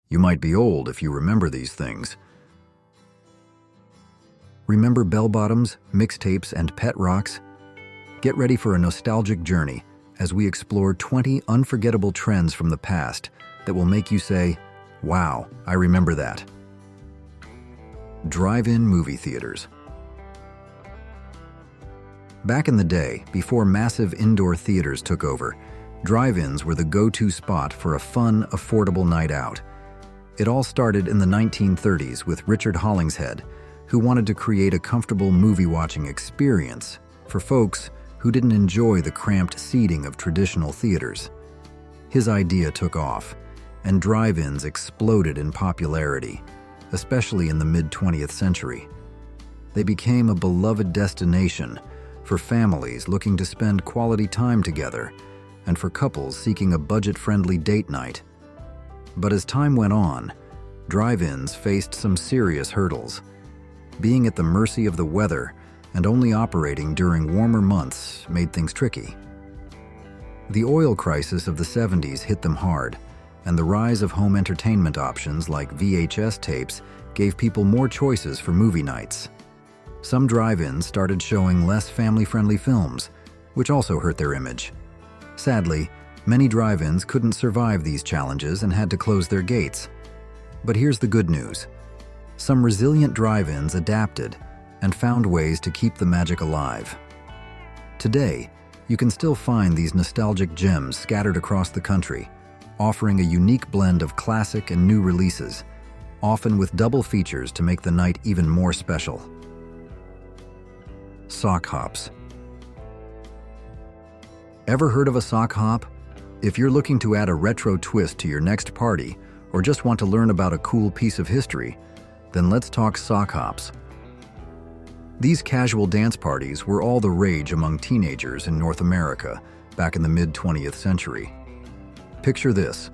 You might be old if you remember these things. Remember bell-bottoms, mixtapes, and pet rocks? Get ready for a nostalgic journey as we explore 20 unforgettable trends from the past that will make you say, "Wow, I remember that." Drive-in movie theaters. Back in the day, before massive indoor theaters took over, drive-ins were the go-to spot for a fun, affordable night out. It all started in the 1930s with Richard Hollingshead, who wanted to create a comfortable movie-watching experience for folks who didn't enjoy the cramped seating of traditional theaters. His idea took off, and drive-ins exploded in popularity, especially in the mid-20th century. They became a beloved destination for families looking to spend quality time together and for couples seeking a budget-friendly date night. But as time went on, drive-ins faced some serious hurdles. Being at the mercy of the weather and only operating during warmer months made things tricky. The oil crisis of the 70s hit them hard, and the rise of home entertainment options like VHS tapes gave people more choices for movie nights. Some drive-ins started showing less family-friendly films, which also hurt their image. Sadly, many drive-ins couldn't survive these challenges and had to close their gates. But here's the good news. Some resilient drive-ins adapted and found ways to keep the magic alive. Today, you can still find these nostalgic gems scattered across the country, offering a unique blend of classic and new releases, often with double features to make the night even more special. Sock hops. Ever heard of a sock hop? If you're looking to add a retro twist to your next party, or just want to learn about a cool piece of history, then let's talk sock hops. These casual dance parties were all the rage among teenagers in North America back in the mid-20th century. Picture this: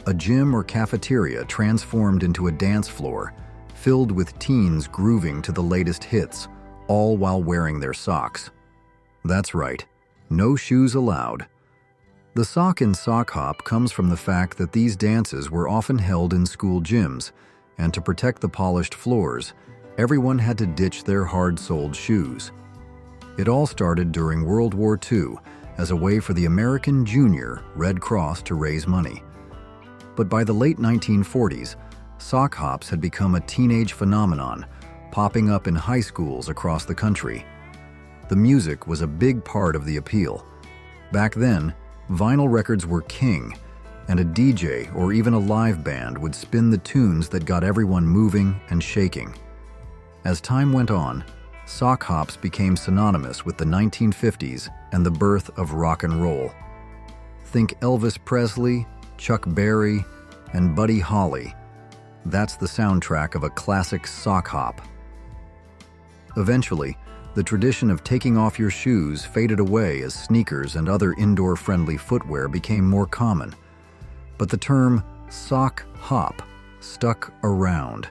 a gym or cafeteria transformed into a dance floor filled with teens grooving to the latest hits, all while wearing their socks. That's right, no shoes allowed. The sock in sock hop comes from the fact that these dances were often held in school gyms, and to protect the polished floors, everyone had to ditch their hard-soled shoes. It all started during World War II as a way for the American Junior Red Cross to raise money. But by the late 1940s, sock hops had become a teenage phenomenon, popping up in high schools across the country. The music was a big part of the appeal. Back then, vinyl records were king, and a DJ or even a live band would spin the tunes that got everyone moving and shaking. As time went on, sock hops became synonymous with the 1950s and the birth of rock and roll. Think Elvis Presley, Chuck Berry, and Buddy Holly. That's the soundtrack of a classic sock hop. Eventually, the tradition of taking off your shoes faded away as sneakers and other indoor-friendly footwear became more common. But the term sock hop stuck around,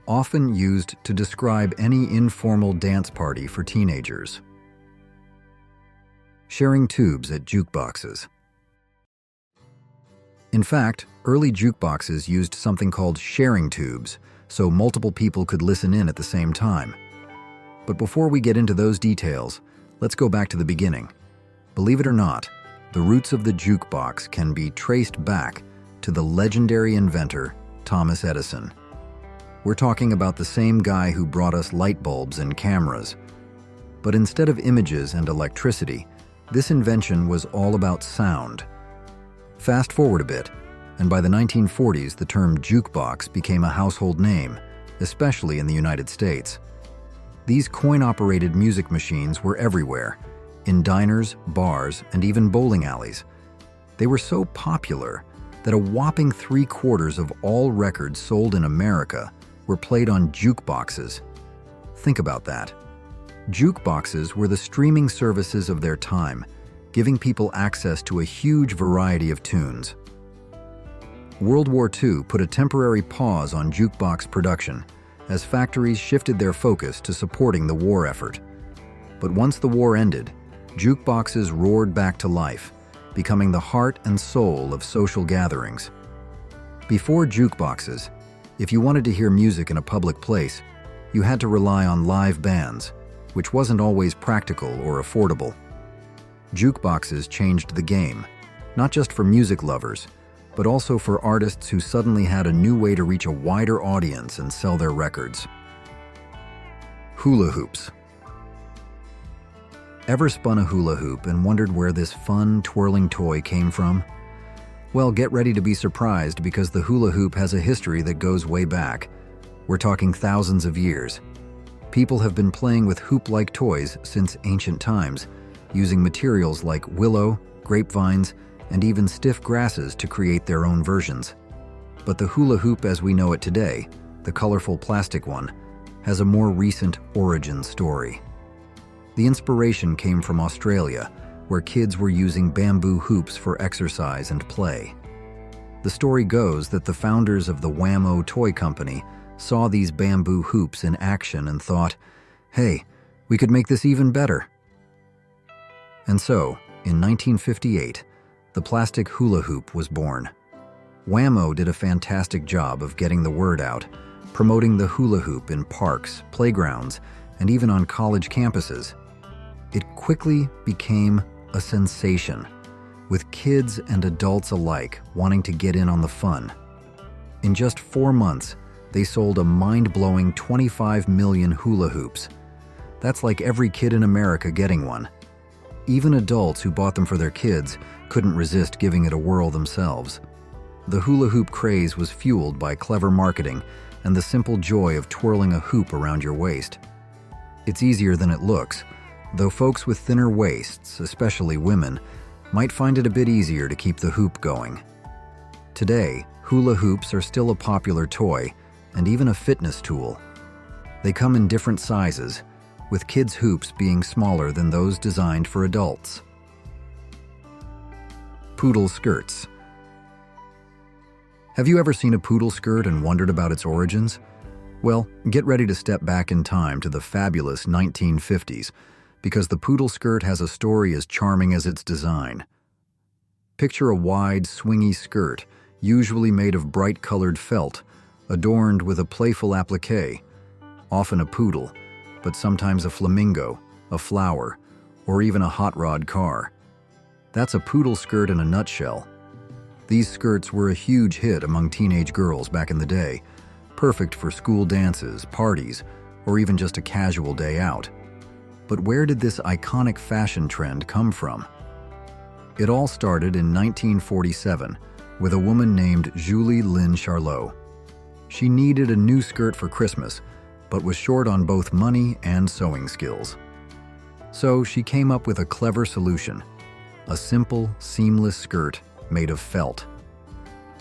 often used to describe any informal dance party for teenagers. Sharing tubes at jukeboxes. In fact, early jukeboxes used something called sharing tubes, so multiple people could listen in at the same time. But before we get into those details, let's go back to the beginning. Believe it or not, the roots of the jukebox can be traced back to the legendary inventor, Thomas Edison. We're talking about the same guy who brought us light bulbs and cameras. But instead of images and electricity, this invention was all about sound. Fast forward a bit, and by the 1940s, the term jukebox became a household name, especially in the United States. These coin-operated music machines were everywhere, in diners, bars, and even bowling alleys. They were so popular that a whopping 3/4 of all records sold in America were played on jukeboxes. Think about that. Jukeboxes were the streaming services of their time, giving people access to a huge variety of tunes. World War II put a temporary pause on jukebox production as factories shifted their focus to supporting the war effort. But once the war ended, jukeboxes roared back to life, becoming the heart and soul of social gatherings. Before jukeboxes, if you wanted to hear music in a public place, you had to rely on live bands, which wasn't always practical or affordable. Jukeboxes changed the game, not just for music lovers, but also for artists who suddenly had a new way to reach a wider audience and sell their records. Hula hoops. Ever spun a hula hoop and wondered where this fun, twirling toy came from? Well, get ready to be surprised because the hula hoop has a history that goes way back. We're talking thousands of years. People have been playing with hoop-like toys since ancient times, using materials like willow, grapevines, and even stiff grasses to create their own versions. But the hula hoop as we know it today, the colorful plastic one, has a more recent origin story. The inspiration came from Australia, where kids were using bamboo hoops for exercise and play. The story goes that the founders of the Wham-O toy company saw these bamboo hoops in action and thought, hey, we could make this even better. And so, in 1958, the plastic hula hoop was born. Wham-O did a fantastic job of getting the word out, promoting the hula hoop in parks, playgrounds, and even on college campuses. It quickly became a sensation, with kids and adults alike wanting to get in on the fun. In just 4 months, they sold a mind-blowing 25 million hula hoops. That's like every kid in America getting one. Even adults who bought them for their kids couldn't resist giving it a whirl themselves. The hula hoop craze was fueled by clever marketing and the simple joy of twirling a hoop around your waist. It's easier than it looks, though folks with thinner waists, especially women, might find it a bit easier to keep the hoop going. Today, hula hoops are still a popular toy and even a fitness tool. They come in different sizes, with kids' hoops being smaller than those designed for adults. Poodle skirts. Have you ever seen a poodle skirt and wondered about its origins? Well, get ready to step back in time to the fabulous 1950s, because the poodle skirt has a story as charming as its design. Picture a wide, swingy skirt, usually made of bright-colored felt, adorned with a playful applique, often a poodle, but sometimes a flamingo, a flower, or even a hot rod car. That's a poodle skirt in a nutshell. These skirts were a huge hit among teenage girls back in the day, perfect for school dances, parties, or even just a casual day out. But where did this iconic fashion trend come from? It all started in 1947 with a woman named Julie Lynn Charlot. She needed a new skirt for Christmas, but was short on both money and sewing skills. So she came up with a clever solution, a simple, seamless skirt made of felt.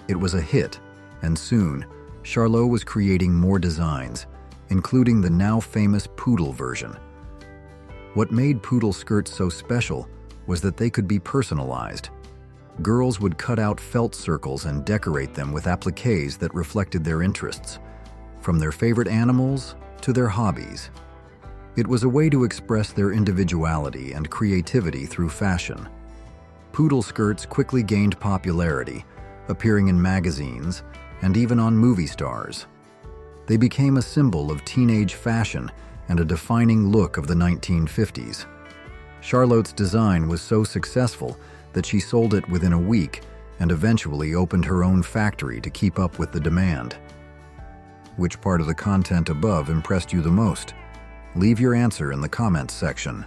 It was a hit, and soon, Charlot was creating more designs, including the now famous poodle version. What made poodle skirts so special was that they could be personalized. Girls would cut out felt circles and decorate them with appliques that reflected their interests, from their favorite animals to their hobbies. It was a way to express their individuality and creativity through fashion. Poodle skirts quickly gained popularity, appearing in magazines and even on movie stars. They became a symbol of teenage fashion and a defining look of the 1950s. Charlotte's design was so successful that she sold it within a week and eventually opened her own factory to keep up with the demand. Which part of the content above impressed you the most? Leave your answer in the comments section.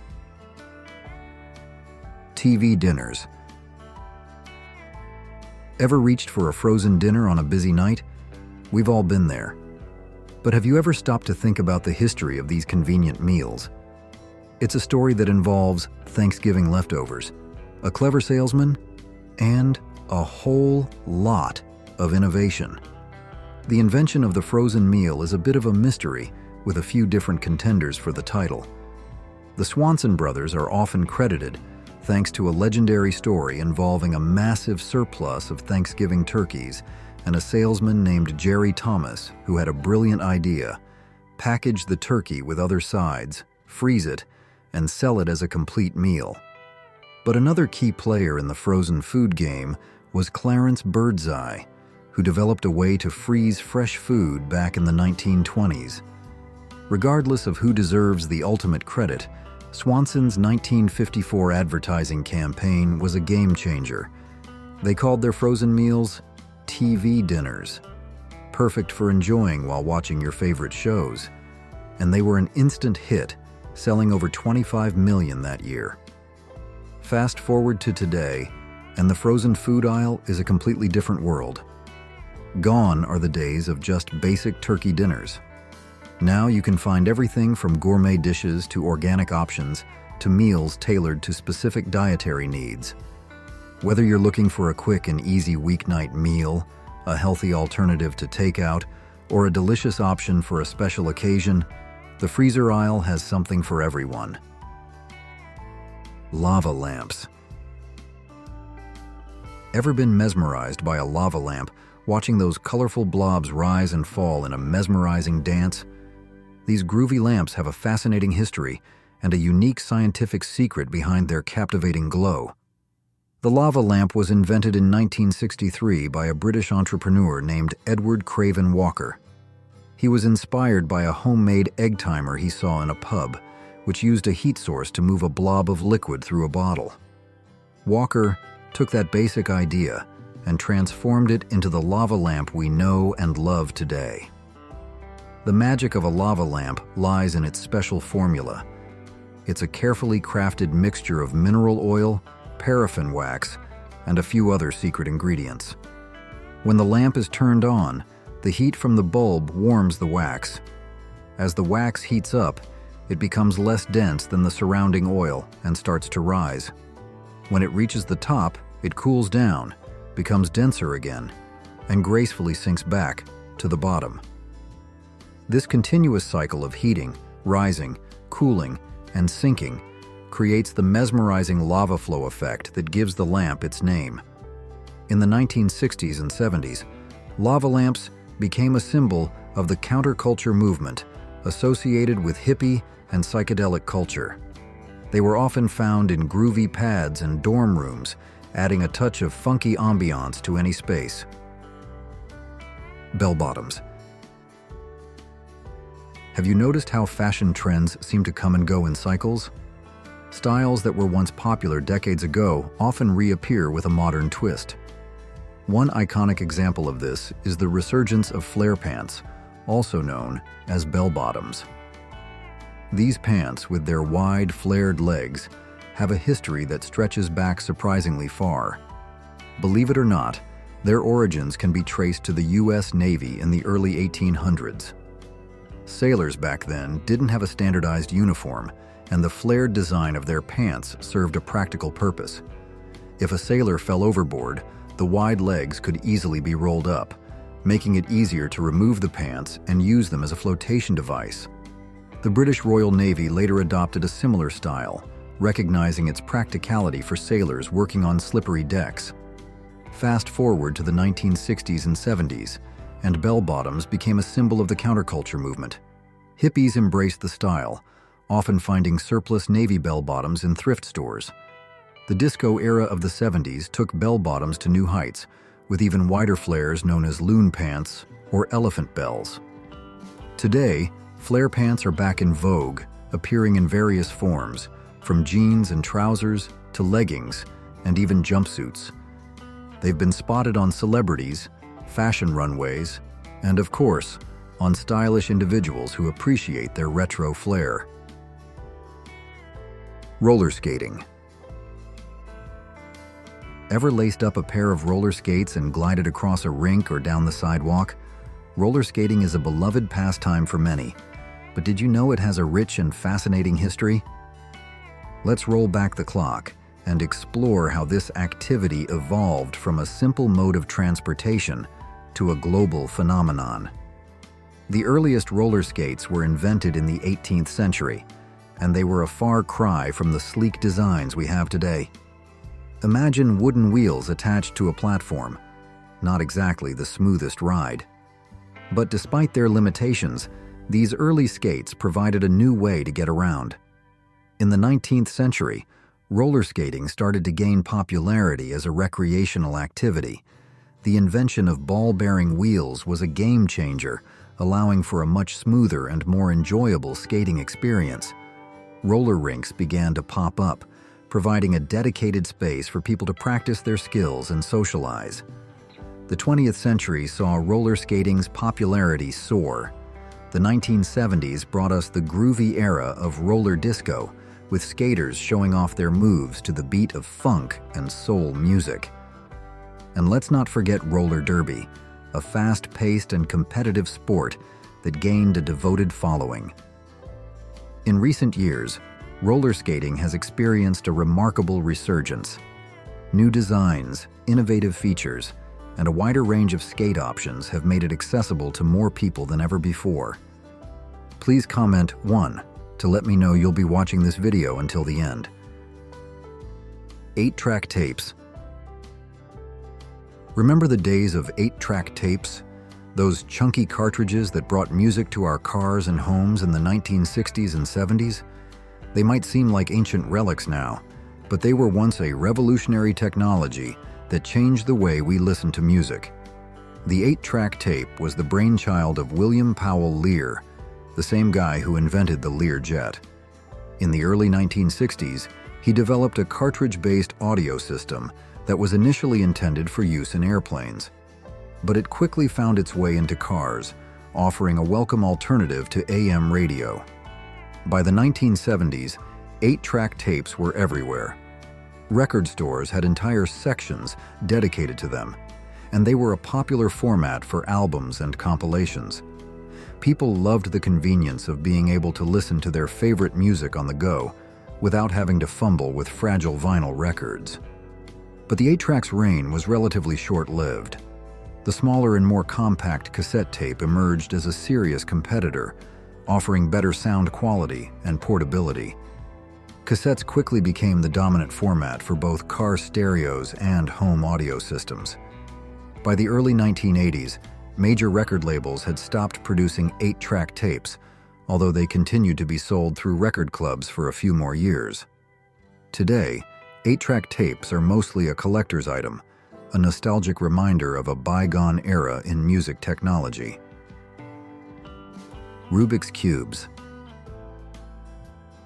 TV dinners. Ever reached for a frozen dinner on a busy night? We've all been there. But have you ever stopped to think about the history of these convenient meals? It's a story that involves Thanksgiving leftovers, a clever salesman, and a whole lot of innovation. The invention of the frozen meal is a bit of a mystery, with a few different contenders for the title. The Swanson brothers are often credited, thanks to a legendary story involving a massive surplus of Thanksgiving turkeys and a salesman named Jerry Thomas who had a brilliant idea: package the turkey with other sides, freeze it, and sell it as a complete meal. But another key player in the frozen food game was Clarence Birdseye, who developed a way to freeze fresh food back in the 1920s. Regardless of who deserves the ultimate credit, Swanson's 1954 advertising campaign was a game changer. They called their frozen meals TV dinners, perfect for enjoying while watching your favorite shows. And they were an instant hit, selling over 25 million that year. Fast forward to today, and the frozen food aisle is a completely different world. Gone are the days of just basic turkey dinners. Now you can find everything from gourmet dishes to organic options to meals tailored to specific dietary needs. Whether you're looking for a quick and easy weeknight meal, a healthy alternative to takeout, or a delicious option for a special occasion, the freezer aisle has something for everyone. Lava lamps. Ever been mesmerized by a lava lamp, watching those colorful blobs rise and fall in a mesmerizing dance? These groovy lamps have a fascinating history and a unique scientific secret behind their captivating glow. The lava lamp was invented in 1963 by a British entrepreneur named Edward Craven Walker. He was inspired by a homemade egg timer he saw in a pub, which used a heat source to move a blob of liquid through a bottle. Walker took that basic idea and transformed it into the lava lamp we know and love today. The magic of a lava lamp lies in its special formula. It's a carefully crafted mixture of mineral oil, paraffin wax, and a few other secret ingredients. When the lamp is turned on, the heat from the bulb warms the wax. As the wax heats up, it becomes less dense than the surrounding oil and starts to rise. When it reaches the top, it cools down, becomes denser again, and gracefully sinks back to the bottom. This continuous cycle of heating, rising, cooling, and sinking creates the mesmerizing lava flow effect that gives the lamp its name. In the 1960s and 70s, lava lamps became a symbol of the counterculture movement associated with hippie and psychedelic culture. They were often found in groovy pads and dorm rooms, adding a touch of funky ambiance to any space. Bell bottoms. Have you noticed how fashion trends seem to come and go in cycles? Styles that were once popular decades ago often reappear with a modern twist. One iconic example of this is the resurgence of flare pants, also known as bell bottoms. These pants, with their wide, flared legs, have a history that stretches back surprisingly far. Believe it or not, their origins can be traced to the U.S. Navy in the early 1800s. Sailors back then didn't have a standardized uniform, and the flared design of their pants served a practical purpose. If a sailor fell overboard, the wide legs could easily be rolled up, making it easier to remove the pants and use them as a flotation device. The British Royal Navy later adopted a similar style, recognizing its practicality for sailors working on slippery decks. Fast forward to the 1960s and 70s, and bell-bottoms became a symbol of the counterculture movement. Hippies embraced the style, often finding surplus Navy bell-bottoms in thrift stores. The disco era of the 70s took bell-bottoms to new heights, with even wider flares known as loon pants or elephant bells. Today, flare pants are back in vogue, appearing in various forms, from jeans and trousers to leggings and even jumpsuits. They've been spotted on celebrities, fashion runways, and of course, on stylish individuals who appreciate their retro flair. Roller skating. Ever laced up a pair of roller skates and glided across a rink or down the sidewalk? Roller skating is a beloved pastime for many, but did you know it has a rich and fascinating history? Let's roll back the clock and explore how this activity evolved from a simple mode of transportation to a global phenomenon. The earliest roller skates were invented in the 18th century, and they were a far cry from the sleek designs we have today. Imagine wooden wheels attached to a platform. Not exactly the smoothest ride. But despite their limitations, these early skates provided a new way to get around. In the 19th century, roller skating started to gain popularity as a recreational activity. The invention of ball-bearing wheels was a game changer, allowing for a much smoother and more enjoyable skating experience. Roller rinks began to pop up, providing a dedicated space for people to practice their skills and socialize. The 20th century saw roller skating's popularity soar. The 1970s brought us the groovy era of roller disco, with skaters showing off their moves to the beat of funk and soul music. And let's not forget roller derby, a fast-paced and competitive sport that gained a devoted following. In recent years, roller skating has experienced a remarkable resurgence. New designs, innovative features, and a wider range of skate options have made it accessible to more people than ever before. Please comment 1 to let me know you'll be watching this video until the end. 8-track tapes. Remember the days of 8-track tapes? Those chunky cartridges that brought music to our cars and homes in the 1960s and 70s? They might seem like ancient relics now, but they were once a revolutionary technology that changed the way we listen to music. The 8-track tape was the brainchild of William Powell Lear, the same guy who invented the Learjet. In the early 1960s, he developed a cartridge-based audio system that was initially intended for use in airplanes. But it quickly found its way into cars, offering a welcome alternative to AM radio. By the 1970s, 8-track tapes were everywhere. Record stores had entire sections dedicated to them, and they were a popular format for albums and compilations. People loved the convenience of being able to listen to their favorite music on the go without having to fumble with fragile vinyl records. But the 8-track's reign was relatively short-lived. The smaller and more compact cassette tape emerged as a serious competitor, offering better sound quality and portability. Cassettes quickly became the dominant format for both car stereos and home audio systems. By the early 1980s, major record labels had stopped producing 8-track tapes, although they continued to be sold through record clubs for a few more years. Today, 8-track tapes are mostly a collector's item, a nostalgic reminder of a bygone era in music technology. Rubik's Cubes.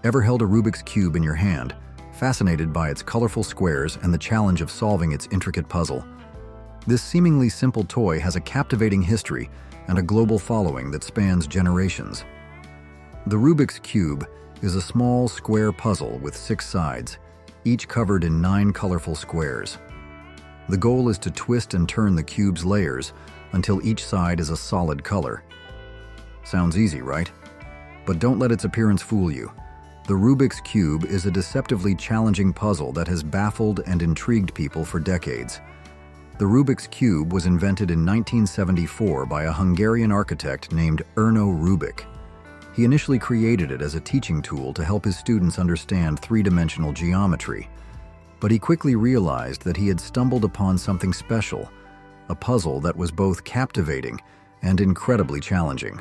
Ever held a Rubik's Cube in your hand, fascinated by its colorful squares and the challenge of solving its intricate puzzle? This seemingly simple toy has a captivating history and a global following that spans generations. The Rubik's Cube is a small square puzzle with 6 sides, each covered in 9 colorful squares. The goal is to twist and turn the cube's layers until each side is a solid color. Sounds easy, right? But don't let its appearance fool you. The Rubik's Cube is a deceptively challenging puzzle that has baffled and intrigued people for decades. The Rubik's Cube was invented in 1974 by a Hungarian architect named Erno Rubik. He initially created it as a teaching tool to help his students understand three-dimensional geometry. But he quickly realized that he had stumbled upon something special, a puzzle that was both captivating and incredibly challenging.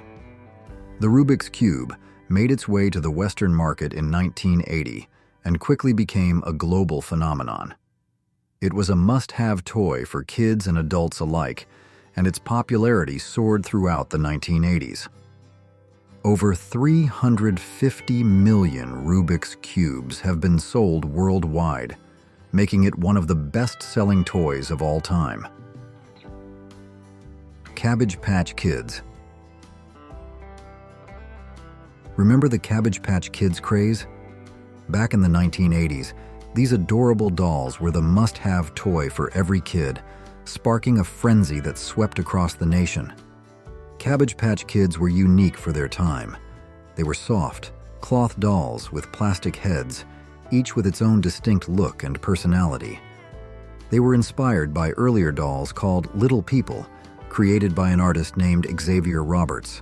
The Rubik's Cube made its way to the Western market in 1980 and quickly became a global phenomenon. It was a must-have toy for kids and adults alike, and its popularity soared throughout the 1980s. Over 350 million Rubik's Cubes have been sold worldwide, making it one of the best-selling toys of all time. Cabbage Patch Kids. Remember the Cabbage Patch Kids craze? Back in the 1980s, these adorable dolls were the must-have toy for every kid, sparking a frenzy that swept across the nation. Cabbage Patch Kids were unique for their time. They were soft, cloth dolls with plastic heads, each with its own distinct look and personality. They were inspired by earlier dolls called Little People, created by an artist named Xavier Roberts.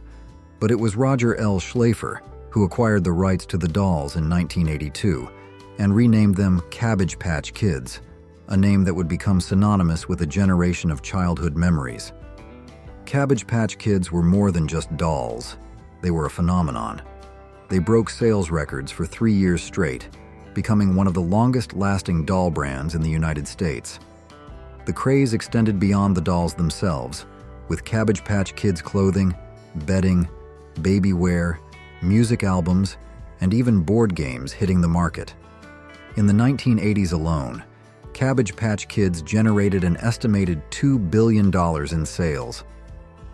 But it was Roger L. Schlafer who acquired the rights to the dolls in 1982 and renamed them Cabbage Patch Kids, a name that would become synonymous with a generation of childhood memories. Cabbage Patch Kids were more than just dolls. They were a phenomenon. They broke sales records for 3 years straight, becoming one of the longest-lasting doll brands in the United States. The craze extended beyond the dolls themselves, with Cabbage Patch Kids clothing, bedding, baby wear, music albums, and even board games hitting the market. In the 1980s alone, Cabbage Patch Kids generated an estimated $2 billion in sales.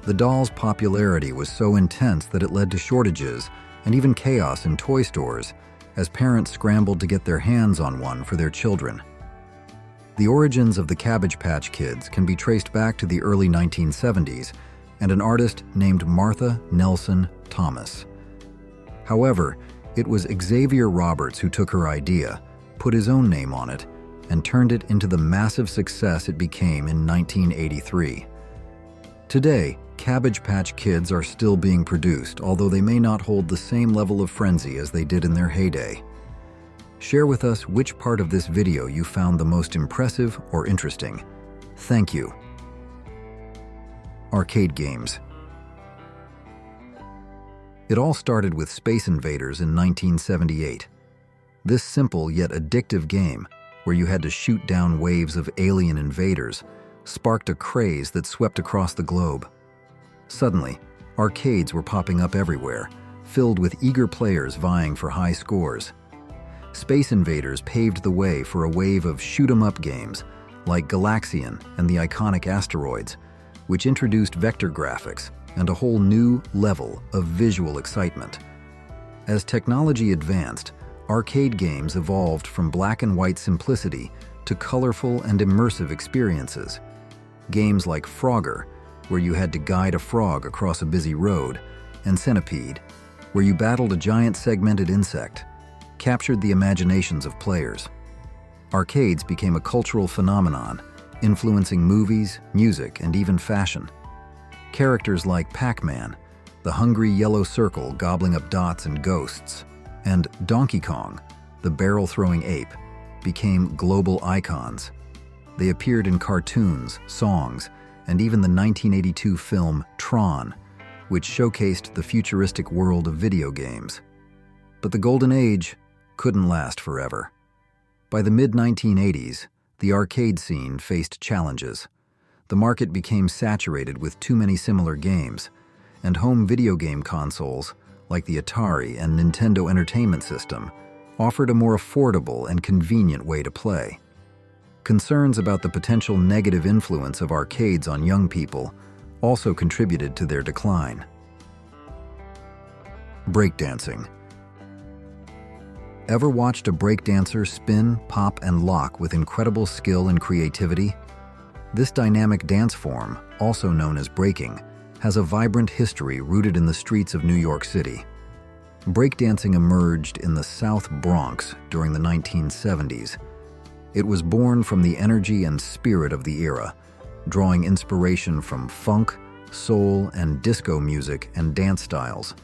The doll's popularity was so intense that it led to shortages and even chaos in toy stores as parents scrambled to get their hands on one for their children. The origins of the Cabbage Patch Kids can be traced back to the early 1970s and an artist named Martha Nelson Thomas. However, it was Xavier Roberts who took her idea, put his own name on it, and turned it into the massive success it became in 1983. Today, Cabbage Patch Kids are still being produced, although they may not hold the same level of frenzy as they did in their heyday. Share with us which part of this video you found the most impressive or interesting. Thank you. Arcade games. It all started with Space Invaders in 1978. This simple yet addictive game, where you had to shoot down waves of alien invaders, sparked a craze that swept across the globe. Suddenly, arcades were popping up everywhere, filled with eager players vying for high scores. Space Invaders paved the way for a wave of shoot-'em-up games like Galaxian and the iconic Asteroids, which introduced vector graphics and a whole new level of visual excitement. As technology advanced, arcade games evolved from black and white simplicity to colorful and immersive experiences. Games like Frogger, where you had to guide a frog across a busy road, and Centipede, where you battled a giant segmented insect, captured the imaginations of players. Arcades became a cultural phenomenon, influencing movies, music, and even fashion. Characters like Pac-Man, the hungry yellow circle gobbling up dots and ghosts, and Donkey Kong, the barrel-throwing ape, became global icons. They appeared in cartoons, songs, and even the 1982 film Tron, which showcased the futuristic world of video games. But the golden age couldn't last forever. By the mid-1980s, the arcade scene faced challenges. The market became saturated with too many similar games, and home video game consoles, like the Atari and Nintendo Entertainment System, offered a more affordable and convenient way to play. Concerns about the potential negative influence of arcades on young people also contributed to their decline. Breakdancing. Ever watched a breakdancer spin, pop, and lock with incredible skill and creativity? This dynamic dance form, also known as breaking, has a vibrant history rooted in the streets of New York City. Breakdancing emerged in the South Bronx during the 1970s. It was born from the energy and spirit of the era, drawing inspiration from funk, soul, and disco music and dance styles.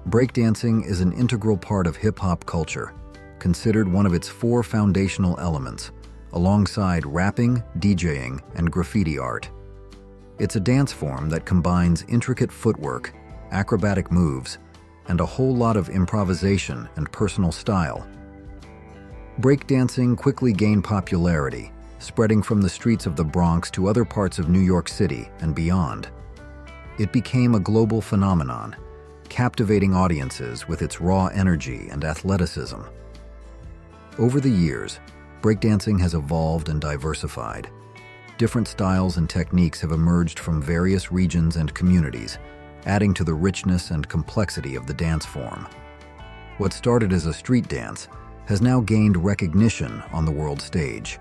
Breakdancing is an integral part of hip-hop culture, considered one of its 4 foundational elements, alongside rapping, DJing, and graffiti art. It's a dance form that combines intricate footwork, acrobatic moves, and a whole lot of improvisation and personal style. Breakdancing quickly gained popularity, spreading from the streets of the Bronx to other parts of New York City and beyond. It became a global phenomenon, captivating audiences with its raw energy and athleticism. Over the years, breakdancing has evolved and diversified. Different styles and techniques have emerged from various regions and communities, adding to the richness and complexity of the dance form. What started as a street dance has now gained recognition on the world stage.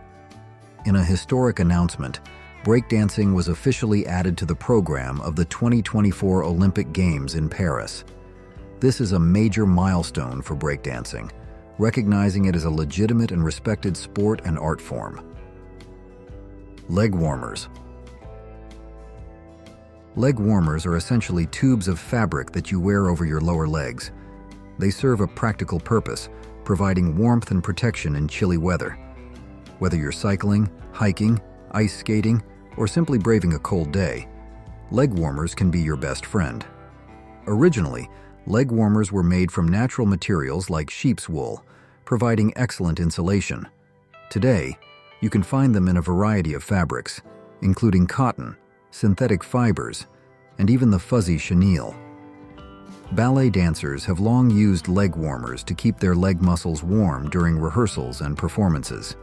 In a historic announcement, breakdancing was officially added to the program of the 2024 Olympic Games in Paris. This is a major milestone for breakdancing, recognizing it as a legitimate and respected sport and art form. Leg warmers. Leg warmers are essentially tubes of fabric that you wear over your lower legs. They serve a practical purpose, providing warmth and protection in chilly weather. Whether you're cycling, hiking, ice skating, or simply braving a cold day, leg warmers can be your best friend. Originally, leg warmers were made from natural materials like sheep's wool, providing excellent insulation. Today, You can find them in a variety of fabrics, including cotton, synthetic fibers, and even the fuzzy chenille. Ballet dancers have long used leg warmers to keep their leg muscles warm during rehearsals and performances.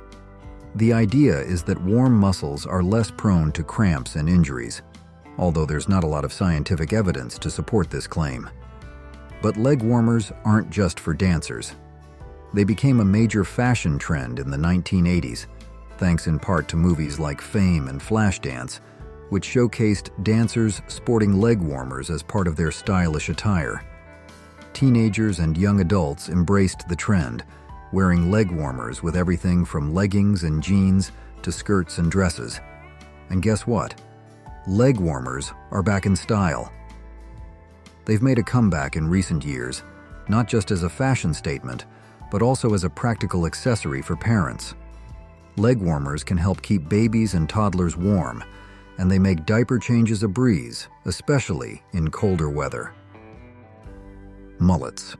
The idea is that warm muscles are less prone to cramps and injuries, although there's not a lot of scientific evidence to support this claim. But leg warmers aren't just for dancers. They became a major fashion trend in the 1980s, thanks in part to movies like Fame and Flashdance, which showcased dancers sporting leg warmers as part of their stylish attire. Teenagers and young adults embraced the trend, wearing leg warmers with everything from leggings and jeans to skirts and dresses. And guess what? Leg warmers are back in style. They've made a comeback in recent years, not just as a fashion statement, but also as a practical accessory for parents. Leg warmers can help keep babies and toddlers warm, and they make diaper changes a breeze, especially in colder weather. Mullets.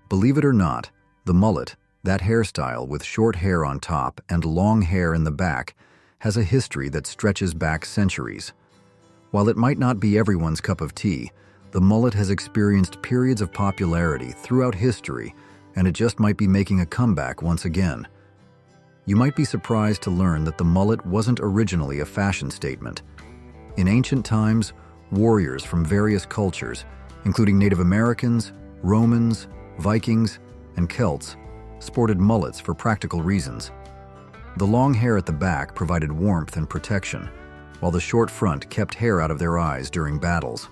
Believe it or not, the mullet, that hairstyle with short hair on top and long hair in the back, has a history that stretches back centuries. While it might not be everyone's cup of tea, the mullet has experienced periods of popularity throughout history, and it just might be making a comeback once again. You might be surprised to learn that the mullet wasn't originally a fashion statement. In ancient times, warriors from various cultures, including Native Americans, Romans, Vikings, and Celts, sported mullets for practical reasons. The long hair at the back provided warmth and protection, while the short front kept hair out of their eyes during battles.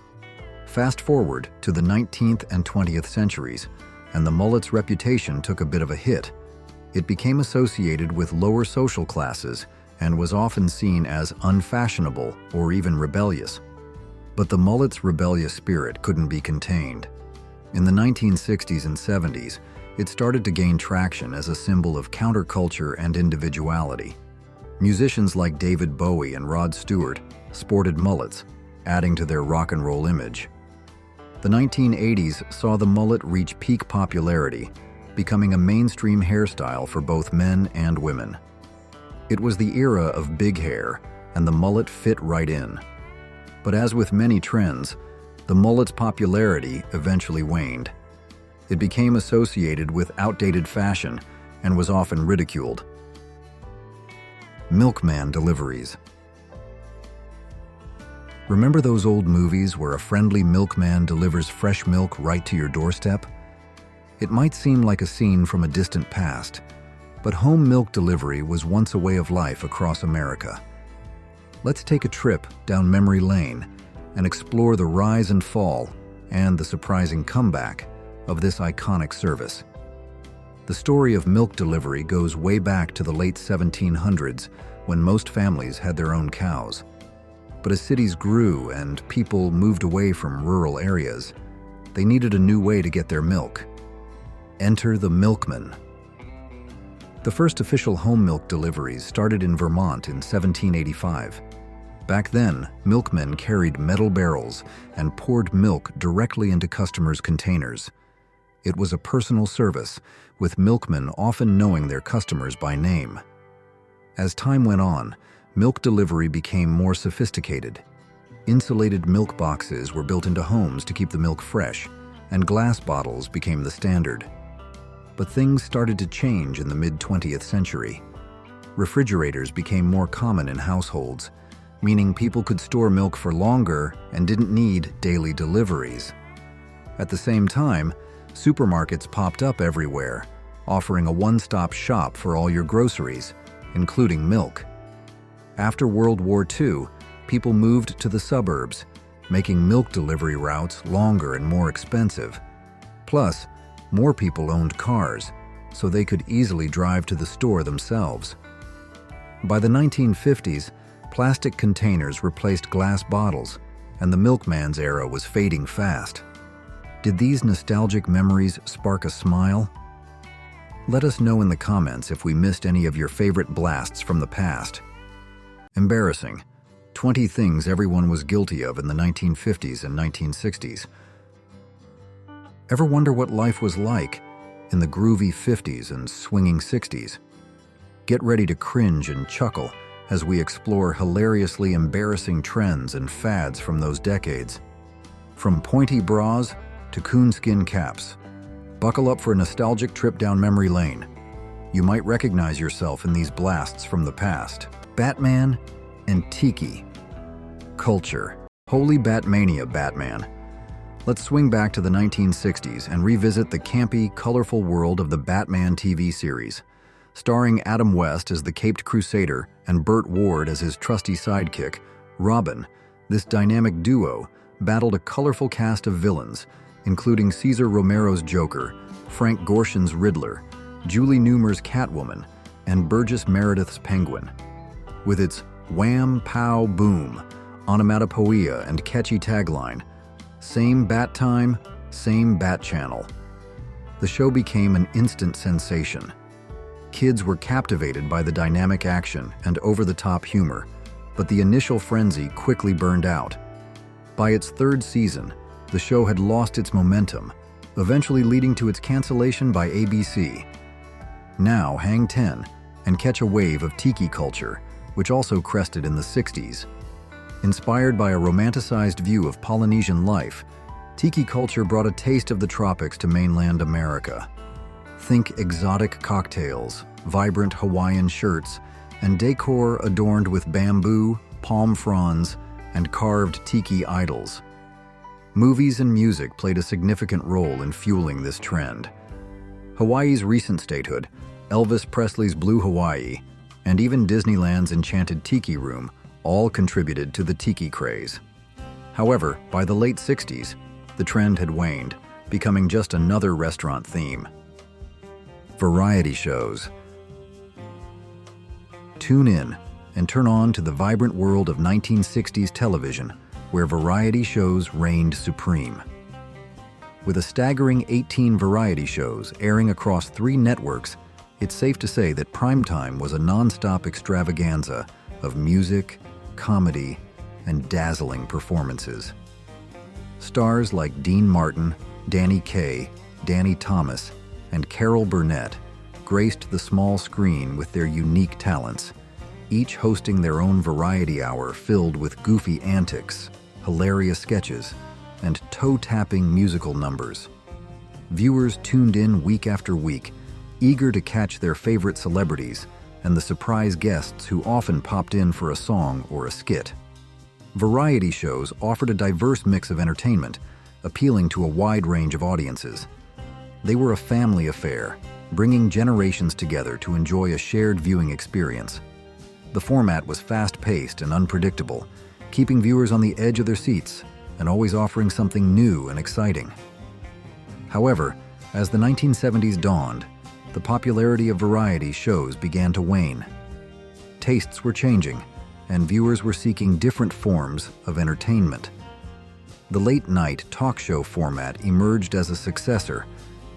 Fast forward to the 19th and 20th centuries, and the mullet's reputation took a bit of a hit. It became associated with lower social classes and was often seen as unfashionable or even rebellious. But the mullet's rebellious spirit couldn't be contained. In the 1960s and 70s, it started to gain traction as a symbol of counterculture and individuality. Musicians like David Bowie and Rod Stewart sported mullets, adding to their rock and roll image. The 1980s saw the mullet reach peak popularity, becoming a mainstream hairstyle for both men and women. It was the era of big hair, and the mullet fit right in. But as with many trends, the mullet's popularity eventually waned. It became associated with outdated fashion and was often ridiculed. Milkman Deliveries. Remember those old movies where a friendly milkman delivers fresh milk right to your doorstep? It might seem like a scene from a distant past, but home milk delivery was once a way of life across America. Let's take a trip down memory lane and explore the rise and fall and the surprising comeback of this iconic service. The story of milk delivery goes way back to the late 1700s when most families had their own cows. But as cities grew and people moved away from rural areas, they needed a new way to get their milk. Enter the milkman. The first official home milk deliveries started in Vermont in 1785. Back then, milkmen carried metal barrels and poured milk directly into customers' containers. It was a personal service, with milkmen often knowing their customers by name. As time went on, milk delivery became more sophisticated. Insulated milk boxes were built into homes to keep the milk fresh, and glass bottles became the standard. But things started to change in the mid-20th century. Refrigerators became more common in households, meaning people could store milk for longer and didn't need daily deliveries. At the same time, supermarkets popped up everywhere, offering a one-stop shop for all your groceries, including milk. After World War II, people moved to the suburbs, making milk delivery routes longer and more expensive. Plus, more people owned cars, so they could easily drive to the store themselves. By the 1950s, plastic containers replaced glass bottles, and the milkman's era was fading fast. Did these nostalgic memories spark a smile? Let us know in the comments if we missed any of your favorite blasts from the past. Embarrassing. 20 things everyone was guilty of in the 1950s and 1960s. Ever wonder what life was like in the groovy 50s and swinging 60s? Get ready to cringe and chuckle as we explore hilariously embarrassing trends and fads from those decades. From pointy bras to coonskin caps, buckle up for a nostalgic trip down memory lane. You might recognize yourself in these blasts from the past. Batman and Tiki culture. Holy Batmania, Batman. Let's swing back to the 1960s and revisit the campy, colorful world of the Batman TV series. Starring Adam West as the Caped Crusader and Burt Ward as his trusty sidekick, Robin, this dynamic duo battled a colorful cast of villains, including Cesar Romero's Joker, Frank Gorshin's Riddler, Julie Newmar's Catwoman, and Burgess Meredith's Penguin. With its wham, pow, boom, onomatopoeia, and catchy tagline, "Same bat time, same bat channel," the show became an instant sensation. Kids were captivated by the dynamic action and over-the-top humor, but the initial frenzy quickly burned out. By its third season, the show had lost its momentum, eventually leading to its cancellation by ABC. Now, hang 10 and catch a wave of tiki culture, which also crested in the 60s. Inspired by a romanticized view of Polynesian life, tiki culture brought a taste of the tropics to mainland America. Think exotic cocktails, vibrant Hawaiian shirts, and decor adorned with bamboo, palm fronds, and carved tiki idols. Movies and music played a significant role in fueling this trend. Hawaii's recent statehood, Elvis Presley's Blue Hawaii, and even Disneyland's Enchanted Tiki Room all contributed to the tiki craze. However, by the late 60s, the trend had waned, becoming just another restaurant theme. Variety shows. Tune in and turn on to the vibrant world of 1960s television, where variety shows reigned supreme. With a staggering 18 variety shows airing across 3 networks, it's safe to say that primetime was a non-stop extravaganza of music, comedy, and dazzling performances. Stars like Dean Martin, Danny Kaye, Danny Thomas, and Carol Burnett graced the small screen with their unique talents, each hosting their own variety hour filled with goofy antics, hilarious sketches, and toe-tapping musical numbers. Viewers tuned in week after week, eager to catch their favorite celebrities and the surprise guests who often popped in for a song or a skit. Variety shows offered a diverse mix of entertainment, appealing to a wide range of audiences. They were a family affair, bringing generations together to enjoy a shared viewing experience. The format was fast-paced and unpredictable, keeping viewers on the edge of their seats and always offering something new and exciting. However, as the 1970s dawned, the popularity of variety shows began to wane. Tastes were changing, and viewers were seeking different forms of entertainment. The late-night talk show format emerged as a successor,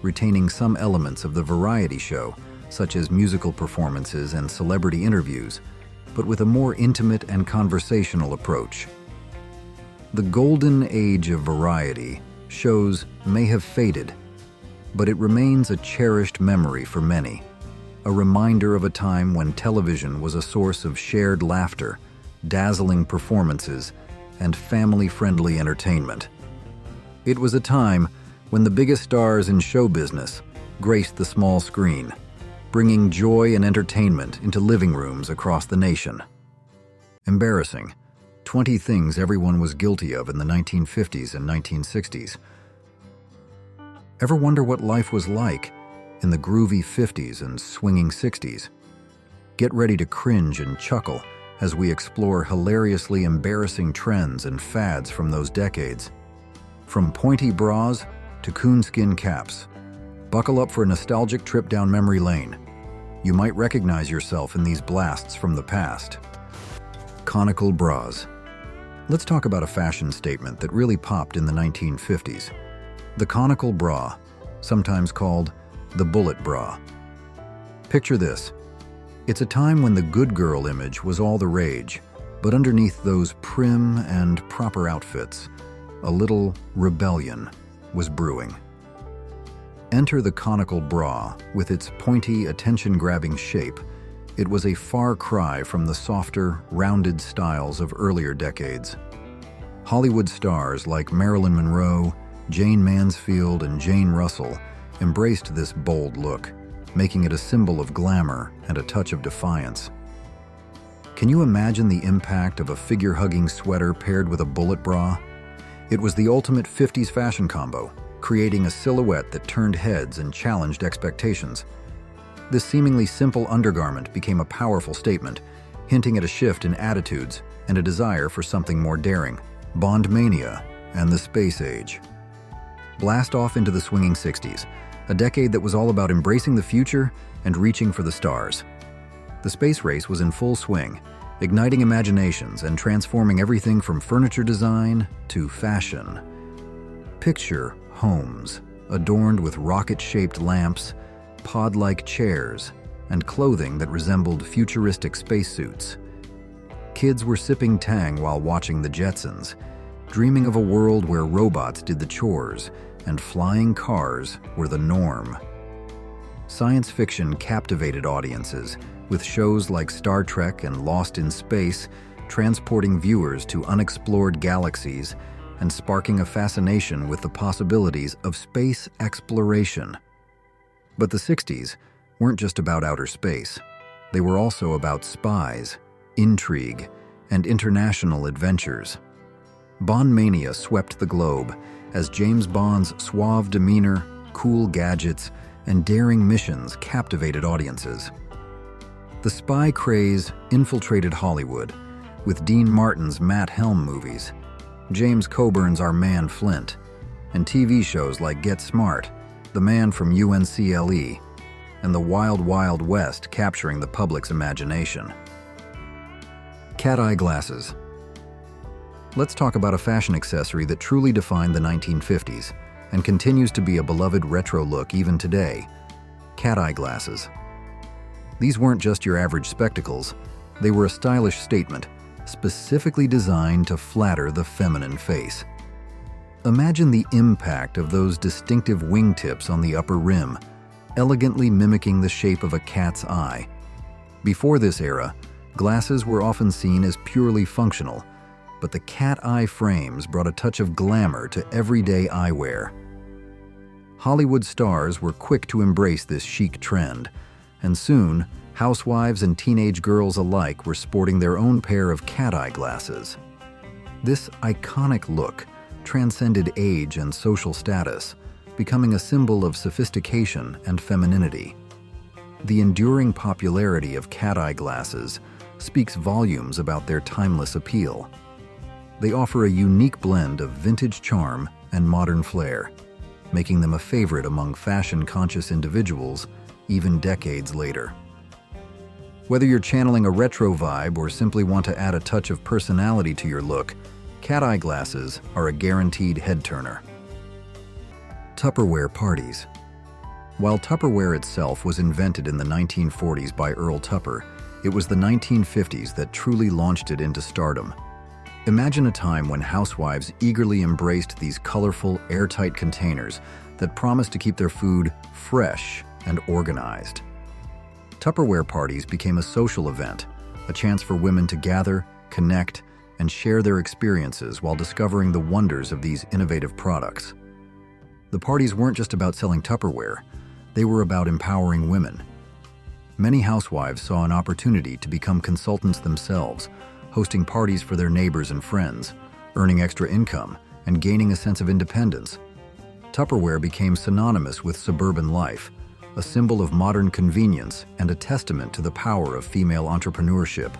retaining some elements of the variety show, such as musical performances and celebrity interviews, but with a more intimate and conversational approach. The golden age of variety shows may have faded, but it remains a cherished memory for many, a reminder of a time when television was a source of shared laughter, dazzling performances, and family-friendly entertainment. It was a time when the biggest stars in show business graced the small screen, bringing joy and entertainment into living rooms across the nation. Embarrassing. 20 things everyone was guilty of in the 1950s and 1960s. Ever wonder what life was like in the groovy 50s and swinging 60s? Get ready to cringe and chuckle as we explore hilariously embarrassing trends and fads from those decades. From pointy bras to coonskin caps, buckle up for a nostalgic trip down memory lane. You might recognize yourself in these blasts from the past. Conical bras. Let's talk about a fashion statement that really popped in the 1950s. The conical bra, sometimes called the bullet bra. Picture this. It's a time when the good girl image was all the rage, but underneath those prim and proper outfits, a little rebellion was brewing. Enter the conical bra with its pointy, attention-grabbing shape, It was a far cry from the softer, rounded styles of earlier decades. Hollywood stars like Marilyn Monroe, Jane Mansfield, and Jane Russell embraced this bold look, making it a symbol of glamour and a touch of defiance. Can you imagine the impact of a figure-hugging sweater paired with a bullet bra? It was the ultimate 50s fashion combo, creating a silhouette that turned heads and challenged expectations. This seemingly simple undergarment became a powerful statement, hinting at a shift in attitudes and a desire for something more daring. Bond mania and the space age. Blast off into the swinging 60s, a decade that was all about embracing the future and reaching for the stars. The space race was in full swing, igniting imaginations and transforming everything from furniture design to fashion. Picture homes adorned with rocket-shaped lamps, pod-like chairs, and clothing that resembled futuristic spacesuits. Kids were sipping Tang while watching the Jetsons, dreaming of a world where robots did the chores and flying cars were the norm. Science fiction captivated audiences, with shows like Star Trek and Lost in Space transporting viewers to unexplored galaxies and sparking a fascination with the possibilities of space exploration. But the 60s weren't just about outer space. They were also about spies, intrigue, and international adventures. Bond mania swept the globe as James Bond's suave demeanor, cool gadgets, and daring missions captivated audiences. The spy craze infiltrated Hollywood, with Dean Martin's Matt Helm movies, James Coburn's Our Man Flint, and TV shows like Get Smart, The Man from UNCLE, and The Wild Wild West capturing the public's imagination. Cat-eye glasses. Let's talk about a fashion accessory that truly defined the 1950s and continues to be a beloved retro look even today: cat-eye glasses. These weren't just your average spectacles, they were a stylish statement, specifically designed to flatter the feminine face. Imagine the impact of those distinctive wingtips on the upper rim, elegantly mimicking the shape of a cat's eye. Before this era, glasses were often seen as purely functional, but the cat-eye frames brought a touch of glamour to everyday eyewear. Hollywood stars were quick to embrace this chic trend, and soon, housewives and teenage girls alike were sporting their own pair of cat-eye glasses. This iconic look transcended age and social status, becoming a symbol of sophistication and femininity. The enduring popularity of cat-eye glasses speaks volumes about their timeless appeal. They offer a unique blend of vintage charm and modern flair, making them a favorite among fashion-conscious individuals even decades later. Whether you're channeling a retro vibe or simply want to add a touch of personality to your look, cat-eye glasses are a guaranteed head-turner. Tupperware parties. While Tupperware itself was invented in the 1940s by Earl Tupper, it was the 1950s that truly launched it into stardom. Imagine a time when housewives eagerly embraced these colorful, airtight containers that promised to keep their food fresh and organized. Tupperware parties became a social event, a chance for women to gather, connect, and share their experiences while discovering the wonders of these innovative products. The parties weren't just about selling Tupperware, they were about empowering women. Many housewives saw an opportunity to become consultants themselves, hosting parties for their neighbors and friends, earning extra income, and gaining a sense of independence. Tupperware became synonymous with suburban life, a symbol of modern convenience and a testament to the power of female entrepreneurship.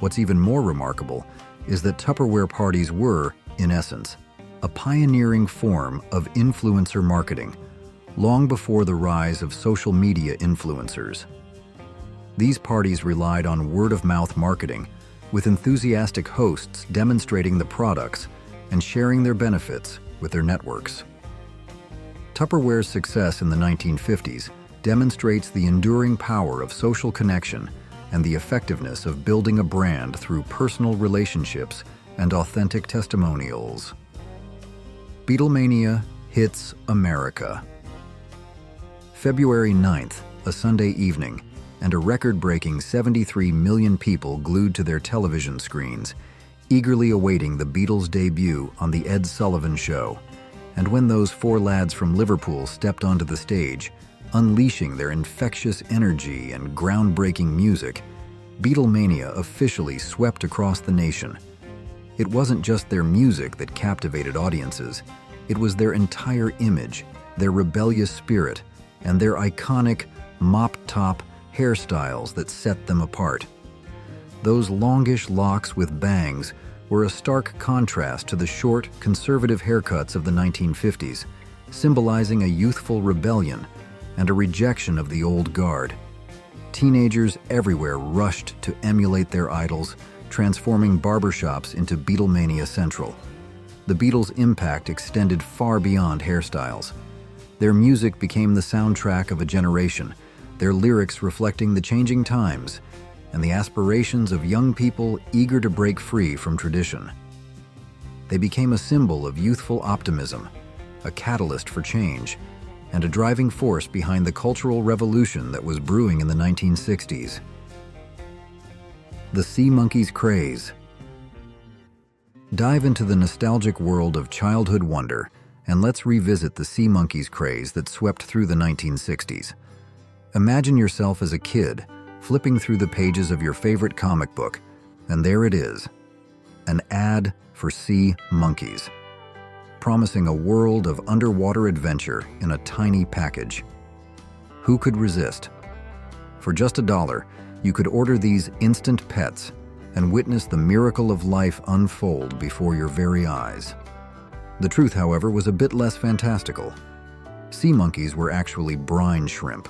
What's even more remarkable is that Tupperware parties were, in essence, a pioneering form of influencer marketing, long before the rise of social media influencers. These parties relied on word-of-mouth marketing, with enthusiastic hosts demonstrating the products and sharing their benefits with their networks. Tupperware's success in the 1950s demonstrates the enduring power of social connection and the effectiveness of building a brand through personal relationships and authentic testimonials. Beatlemania hits America. February 9th, a Sunday evening, and a record-breaking 73 million people glued to their television screens, eagerly awaiting the Beatles' debut on The Ed Sullivan Show. And when those four lads from Liverpool stepped onto the stage, unleashing their infectious energy and groundbreaking music, Beatlemania officially swept across the nation. It wasn't just their music that captivated audiences, it was their entire image, their rebellious spirit, and their iconic mop-top hairstyles that set them apart. Those longish locks with bangs were a stark contrast to the short, conservative haircuts of the 1950s, symbolizing a youthful rebellion and a rejection of the old guard. Teenagers everywhere rushed to emulate their idols, transforming barbershops into Beatlemania Central. The Beatles' impact extended far beyond hairstyles. Their music became the soundtrack of a generation, their lyrics reflecting the changing times and the aspirations of young people eager to break free from tradition. They became a symbol of youthful optimism, a catalyst for change, and a driving force behind the cultural revolution that was brewing in the 1960s. The Sea Monkeys craze. Dive into the nostalgic world of childhood wonder, and let's revisit the Sea Monkeys craze that swept through the 1960s. Imagine yourself as a kid, flipping through the pages of your favorite comic book, and there it is, an ad for Sea Monkeys, promising a world of underwater adventure in a tiny package. Who could resist? For just $1, you could order these instant pets and witness the miracle of life unfold before your very eyes. The truth, however, was a bit less fantastical. Sea monkeys were actually brine shrimp,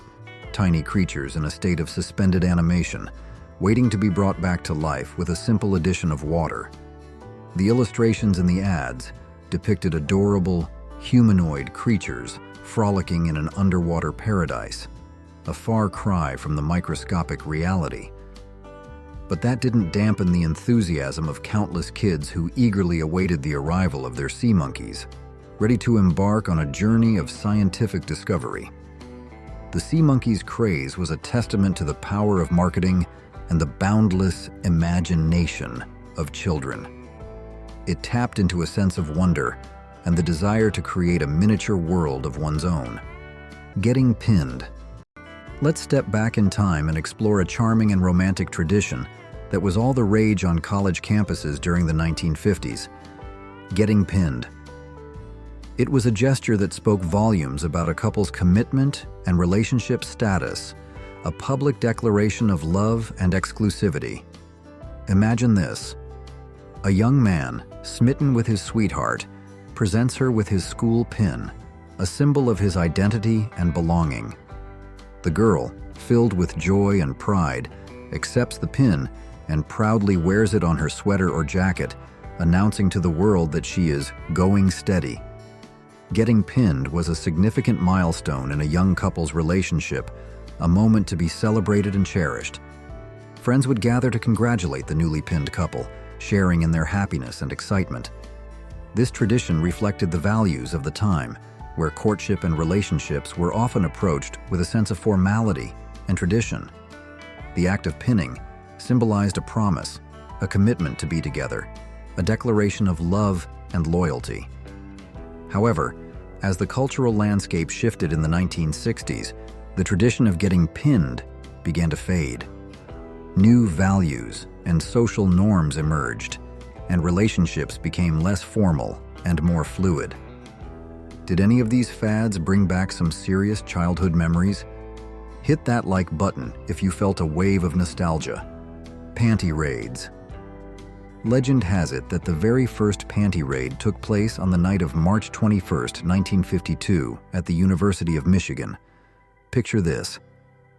tiny creatures in a state of suspended animation, waiting to be brought back to life with a simple addition of water. The illustrations in the ads depicted adorable, humanoid creatures frolicking in an underwater paradise, a far cry from the microscopic reality. But that didn't dampen the enthusiasm of countless kids who eagerly awaited the arrival of their sea monkeys, ready to embark on a journey of scientific discovery. The Sea Monkeys craze was a testament to the power of marketing and the boundless imagination of children. It tapped into a sense of wonder and the desire to create a miniature world of one's own. Getting pinned. Let's step back in time and explore a charming and romantic tradition that was all the rage on college campuses during the 1950s. Getting pinned. It was a gesture that spoke volumes about a couple's commitment and relationship status, a public declaration of love and exclusivity. Imagine this. A young man, smitten with his sweetheart, presents her with his school pin, a symbol of his identity and belonging. The girl, filled with joy and pride, accepts the pin and proudly wears it on her sweater or jacket, announcing to the world that she is going steady. Getting pinned was a significant milestone in a young couple's relationship, a moment to be celebrated and cherished. Friends would gather to congratulate the newly pinned couple, sharing in their happiness and excitement. This tradition reflected the values of the time, where courtship and relationships were often approached with a sense of formality and tradition. The act of pinning symbolized a promise, a commitment to be together, a declaration of love and loyalty. However, as the cultural landscape shifted in the 1960s, the tradition of getting pinned began to fade. New values and social norms emerged, and relationships became less formal and more fluid. Did any of these fads bring back some serious childhood memories? Hit that like button if you felt a wave of nostalgia. Panty raids. Legend has it that the very first panty raid took place on the night of March 21, 1952, at the University of Michigan. Picture this.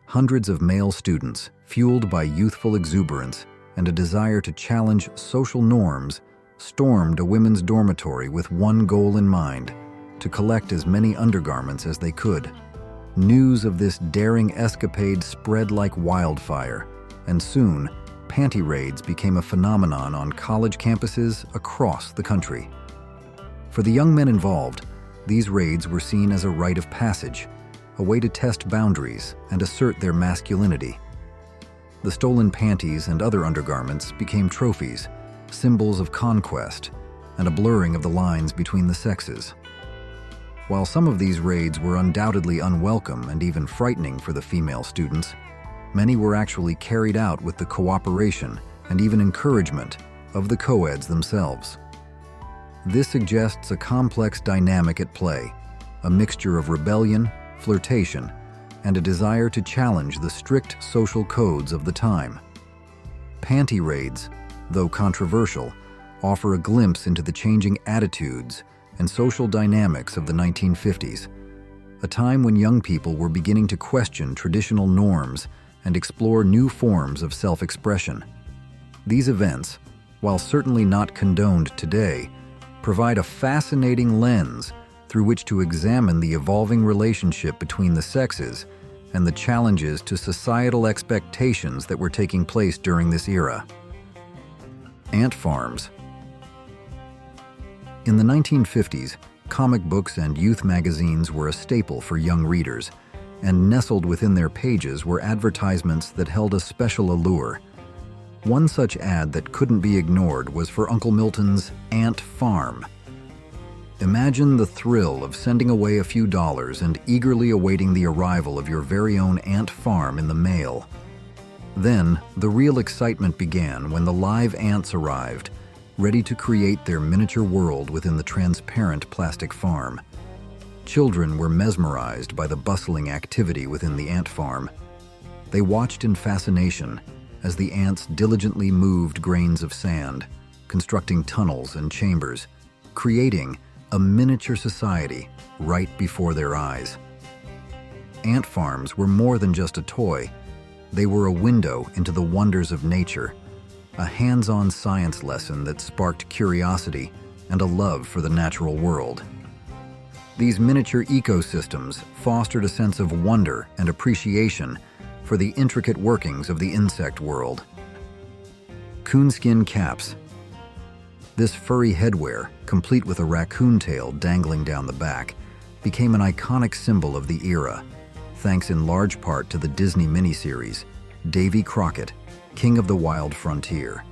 Hundreds of male students, fueled by youthful exuberance and a desire to challenge social norms, stormed a women's dormitory with one goal in mind: to collect as many undergarments as they could. News of this daring escapade spread like wildfire, and soon, panty raids became a phenomenon on college campuses across the country. For the young men involved, these raids were seen as a rite of passage, a way to test boundaries and assert their masculinity. The stolen panties and other undergarments became trophies, symbols of conquest, and a blurring of the lines between the sexes. While some of these raids were undoubtedly unwelcome and even frightening for the female students, many were actually carried out with the cooperation and even encouragement of the co-eds themselves. This suggests a complex dynamic at play, a mixture of rebellion, flirtation, and a desire to challenge the strict social codes of the time. Panty raids, though controversial, offer a glimpse into the changing attitudes and social dynamics of the 1950s, a time when young people were beginning to question traditional norms and explore new forms of self-expression. These events, while certainly not condoned today, provide a fascinating lens through which to examine the evolving relationship between the sexes and the challenges to societal expectations that were taking place during this era. Ant farms. In the 1950s, comic books and youth magazines were a staple for young readers, and nestled within their pages were advertisements that held a special allure. One such ad that couldn't be ignored was for Uncle Milton's Ant Farm. Imagine the thrill of sending away a few dollars and eagerly awaiting the arrival of your very own ant farm in the mail. Then, the real excitement began when the live ants arrived, ready to create their miniature world within the transparent plastic farm. Children were mesmerized by the bustling activity within the ant farm. They watched in fascination as the ants diligently moved grains of sand, constructing tunnels and chambers, creating a miniature society right before their eyes. Ant farms were more than just a toy. They were a window into the wonders of nature, a hands-on science lesson that sparked curiosity and a love for the natural world. These miniature ecosystems fostered a sense of wonder and appreciation for the intricate workings of the insect world. Coonskin caps. This furry headwear, complete with a raccoon tail dangling down the back, became an iconic symbol of the era, thanks in large part to the Disney miniseries, Davy Crockett, King of the Wild Frontier.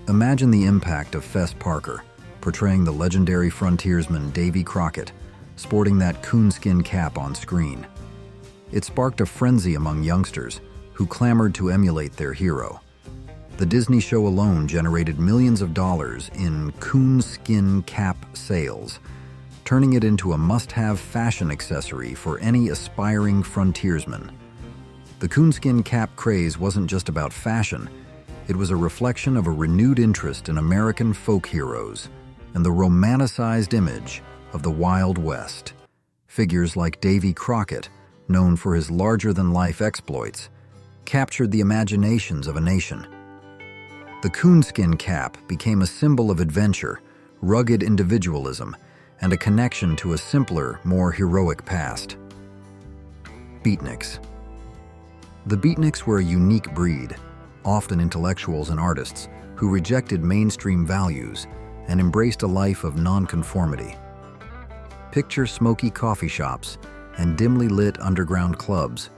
Imagine the impact of Fess Parker, portraying the legendary frontiersman Davy Crockett, sporting that coonskin cap on screen. It sparked a frenzy among youngsters who clamored to emulate their hero. The Disney show alone generated millions of dollars in coonskin cap sales, turning it into a must-have fashion accessory for any aspiring frontiersman. The coonskin cap craze wasn't just about fashion, it was a reflection of a renewed interest in American folk heroes and the romanticized image of the Wild West. Figures like Davy Crockett, known for his larger-than-life exploits, captured the imaginations of a nation. The coonskin cap became a symbol of adventure, rugged individualism, and a connection to a simpler, more heroic past. Beatniks. The beatniks were a unique breed, often intellectuals and artists, who rejected mainstream values and embraced a life of nonconformity. Picture smoky coffee shops and dimly lit underground clubs,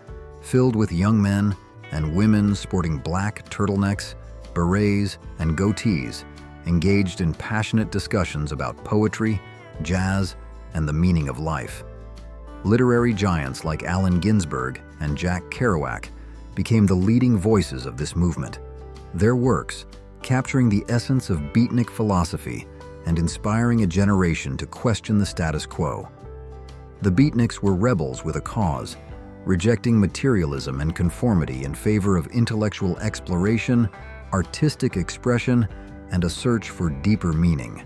filled with young men and women sporting black turtlenecks, berets, and goatees, engaged in passionate discussions about poetry, jazz, and the meaning of life. Literary giants like Allen Ginsberg and Jack Kerouac became the leading voices of this movement, their works capturing the essence of beatnik philosophy and inspiring a generation to question the status quo. The beatniks were rebels with a cause, rejecting materialism and conformity in favor of intellectual exploration, artistic expression, and a search for deeper meaning.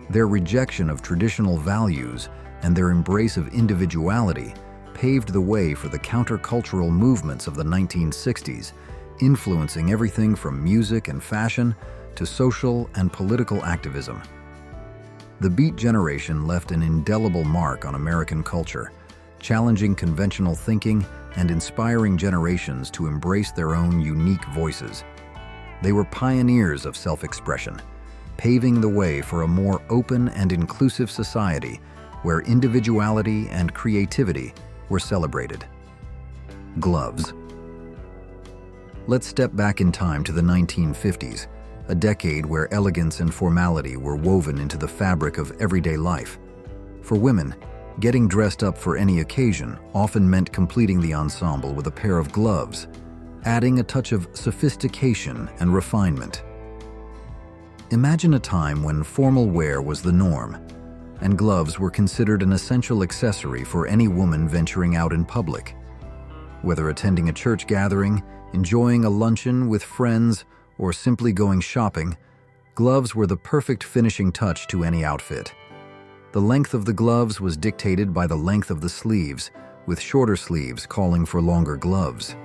Their rejection of traditional values and their embrace of individuality paved the way for the countercultural movements of the 1960s, influencing everything from music and fashion to social and political activism. The Beat generation left an indelible mark on American culture, challenging conventional thinking and inspiring generations to embrace their own unique voices. They were pioneers of self-expression, paving the way for a more open and inclusive society where individuality and creativity were celebrated. Gloves. Let's step back in time to the 1950s, a decade where elegance and formality were woven into the fabric of everyday life. For women, getting dressed up for any occasion often meant completing the ensemble with a pair of gloves, adding a touch of sophistication and refinement. Imagine a time when formal wear was the norm, and gloves were considered an essential accessory for any woman venturing out in public. Whether attending a church gathering, enjoying a luncheon with friends, or simply going shopping, gloves were the perfect finishing touch to any outfit. The length of the gloves was dictated by the length of the sleeves, with shorter sleeves calling for longer gloves.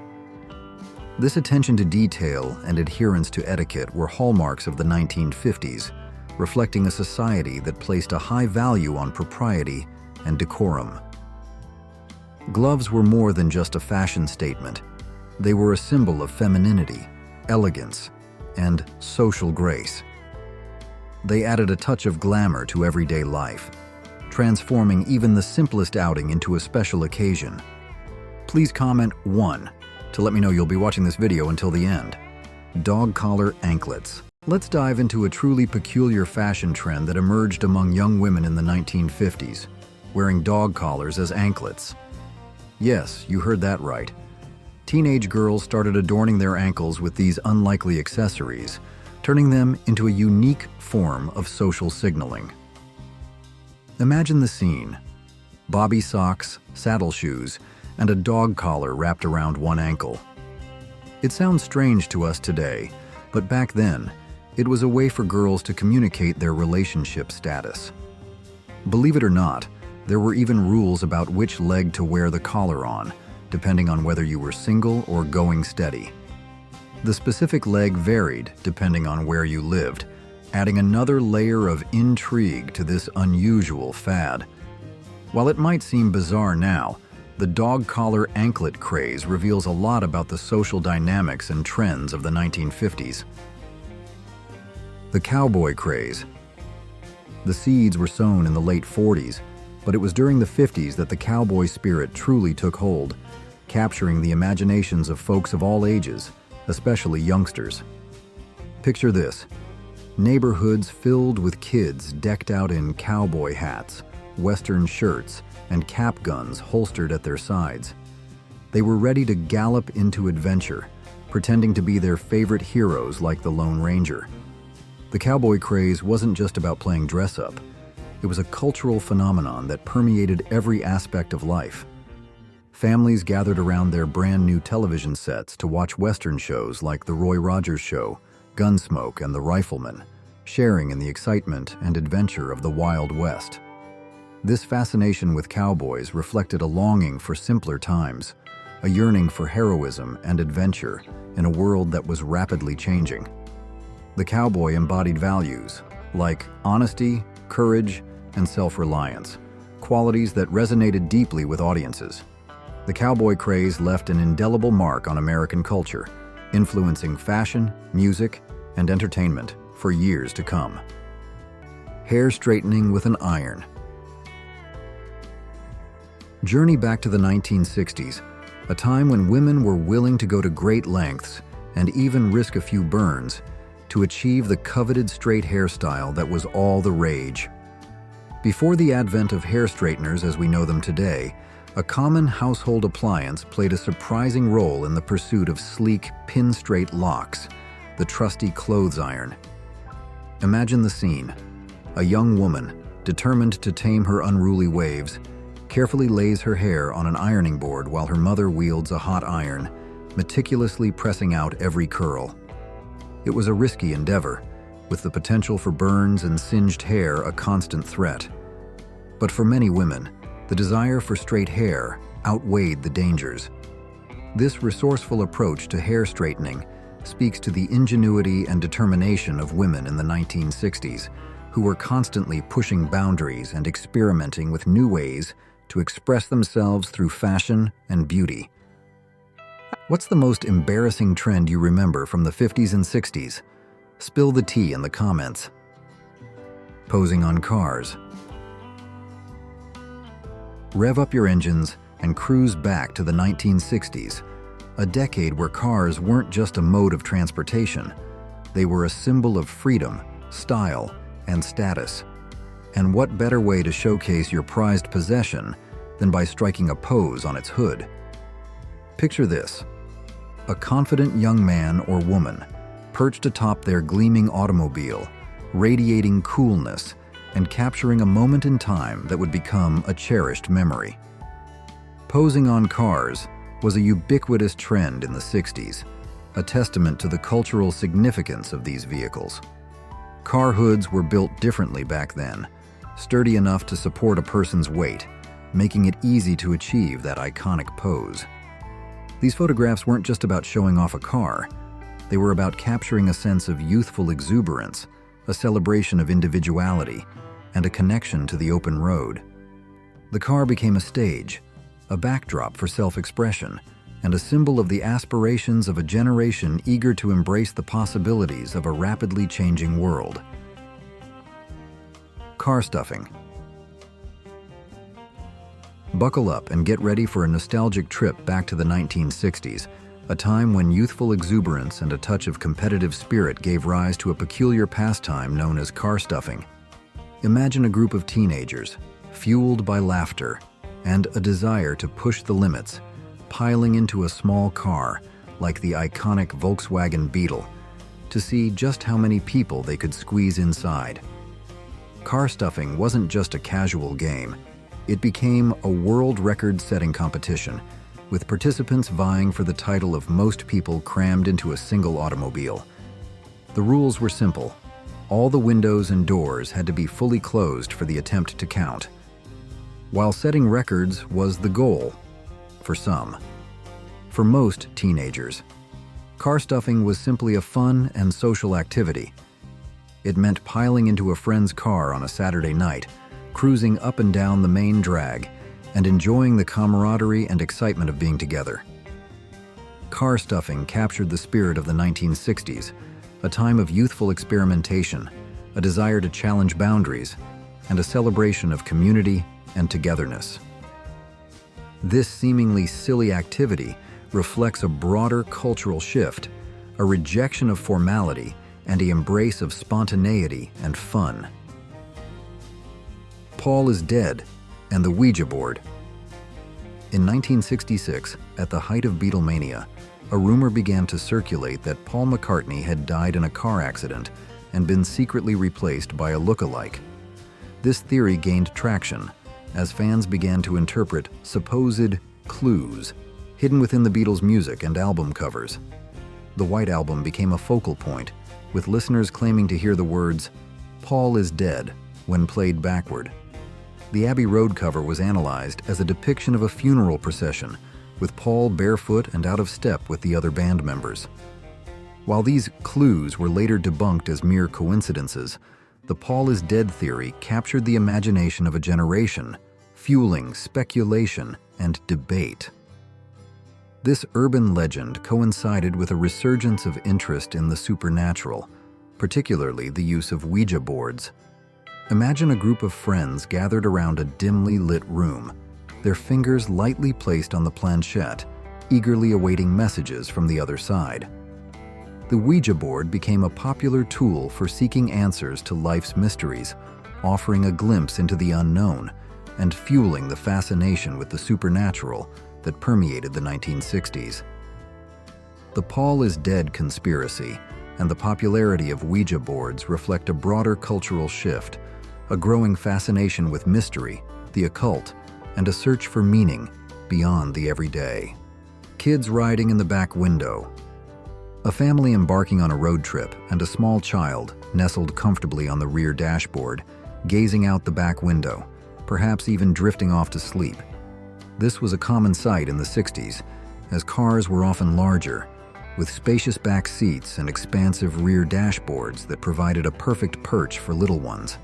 This attention to detail and adherence to etiquette were hallmarks of the 1950s, reflecting a society that placed a high value on propriety and decorum. Gloves were more than just a fashion statement. They were a symbol of femininity, elegance, and social grace. They added a touch of glamour to everyday life, transforming even the simplest outing into a special occasion. Please comment 1 to let me know you'll be watching this video until the end. Dog collar anklets. Let's dive into a truly peculiar fashion trend that emerged among young women in the 1950s, wearing dog collars as anklets. Yes, you heard that right. Teenage girls started adorning their ankles with these unlikely accessories, turning them into a unique form of social signaling. Imagine the scene: bobby socks, saddle shoes, and a dog collar wrapped around one ankle. It sounds strange to us today, but back then, it was a way for girls to communicate their relationship status. Believe it or not, there were even rules about which leg to wear the collar on, depending on whether you were single or going steady. The specific leg varied depending on where you lived, adding another layer of intrigue to this unusual fad. While it might seem bizarre now, the dog collar anklet craze reveals a lot about the social dynamics and trends of the 1950s. The cowboy craze. The seeds were sown in the late 40s, but it was during the 50s that the cowboy spirit truly took hold, capturing the imaginations of folks of all ages, especially youngsters. Picture this: neighborhoods filled with kids decked out in cowboy hats, western shirts, and cap guns holstered at their sides. They were ready to gallop into adventure, pretending to be their favorite heroes like the Lone Ranger. The cowboy craze wasn't just about playing dress-up. It was a cultural phenomenon that permeated every aspect of life. Families gathered around their brand new television sets to watch Western shows like The Roy Rogers Show, Gunsmoke, and The Rifleman, sharing in the excitement and adventure of the Wild West. This fascination with cowboys reflected a longing for simpler times, a yearning for heroism and adventure in a world that was rapidly changing. The cowboy embodied values like honesty, courage, and self-reliance, qualities that resonated deeply with audiences. The cowboy craze left an indelible mark on American culture, influencing fashion, music, and entertainment for years to come. Hair straightening with an iron. Journey back to the 1960s, a time when women were willing to go to great lengths and even risk a few burns to achieve the coveted straight hairstyle that was all the rage. Before the advent of hair straighteners as we know them today, a common household appliance played a surprising role in the pursuit of sleek, pin-straight locks, the trusty clothes iron. Imagine the scene: a young woman, determined to tame her unruly waves, carefully lays her hair on an ironing board while her mother wields a hot iron, meticulously pressing out every curl. It was a risky endeavor, with the potential for burns and singed hair a constant threat. But for many women, the desire for straight hair outweighed the dangers. This resourceful approach to hair straightening speaks to the ingenuity and determination of women in the 1960s, who were constantly pushing boundaries and experimenting with new ways to express themselves through fashion and beauty. What's the most embarrassing trend you remember from the 50s and 60s? Spill the tea in the comments. Posing on cars. Rev up your engines and cruise back to the 1960s, a decade where cars weren't just a mode of transportation. They were a symbol of freedom, style, and status. And what better way to showcase your prized possession than by striking a pose on its hood? Picture this: a confident young man or woman perched atop their gleaming automobile, radiating coolness and capturing a moment in time that would become a cherished memory. Posing on cars was a ubiquitous trend in the 60s, a testament to the cultural significance of these vehicles. Car hoods were built differently back then, sturdy enough to support a person's weight, making it easy to achieve that iconic pose. These photographs weren't just about showing off a car. They were about capturing a sense of youthful exuberance, a celebration of individuality, and a connection to the open road. The car became a stage, a backdrop for self-expression, and a symbol of the aspirations of a generation eager to embrace the possibilities of a rapidly changing world. Car stuffing. Buckle up and get ready for a nostalgic trip back to the 1960s, a time when youthful exuberance and a touch of competitive spirit gave rise to a peculiar pastime known as car stuffing. Imagine a group of teenagers, fueled by laughter and a desire to push the limits, piling into a small car like the iconic Volkswagen Beetle to see just how many people they could squeeze inside. Car stuffing wasn't just a casual game. It became a world record-setting competition, with participants vying for the title of most people crammed into a single automobile. The rules were simple. All the windows and doors had to be fully closed for the attempt to count. While setting records was the goal, for some. For most teenagers, car stuffing was simply a fun and social activity. It meant piling into a friend's car on a Saturday night, cruising up and down the main drag, and enjoying the camaraderie and excitement of being together. Car stuffing captured the spirit of the 1960s, a time of youthful experimentation, a desire to challenge boundaries, and a celebration of community and togetherness. This seemingly silly activity reflects a broader cultural shift, a rejection of formality, and an embrace of spontaneity and fun. Paul is Dead and the Ouija board. In 1966, at the height of Beatlemania, a rumor began to circulate that Paul McCartney had died in a car accident and been secretly replaced by a look-alike. This theory gained traction as fans began to interpret supposed clues hidden within the Beatles' music and album covers. The White Album became a focal point, with listeners claiming to hear the words, "Paul is dead," when played backward. The Abbey Road cover was analyzed as a depiction of a funeral procession, with Paul barefoot and out of step with the other band members. While these clues were later debunked as mere coincidences, the Paul is Dead theory captured the imagination of a generation, fueling speculation and debate. This urban legend coincided with a resurgence of interest in the supernatural, particularly the use of Ouija boards. Imagine a group of friends gathered around a dimly lit room, their fingers lightly placed on the planchette, eagerly awaiting messages from the other side. The Ouija board became a popular tool for seeking answers to life's mysteries, offering a glimpse into the unknown and fueling the fascination with the supernatural that permeated the 1960s. The Paul is Dead conspiracy and the popularity of Ouija boards reflect a broader cultural shift, a growing fascination with mystery, the occult, and a search for meaning beyond the everyday. Kids riding in the back window. A family embarking on a road trip and a small child nestled comfortably on the rear dashboard, gazing out the back window, perhaps even drifting off to sleep. This was a common sight in the 60s, as cars were often larger, with spacious back seats and expansive rear dashboards that provided a perfect perch for little ones.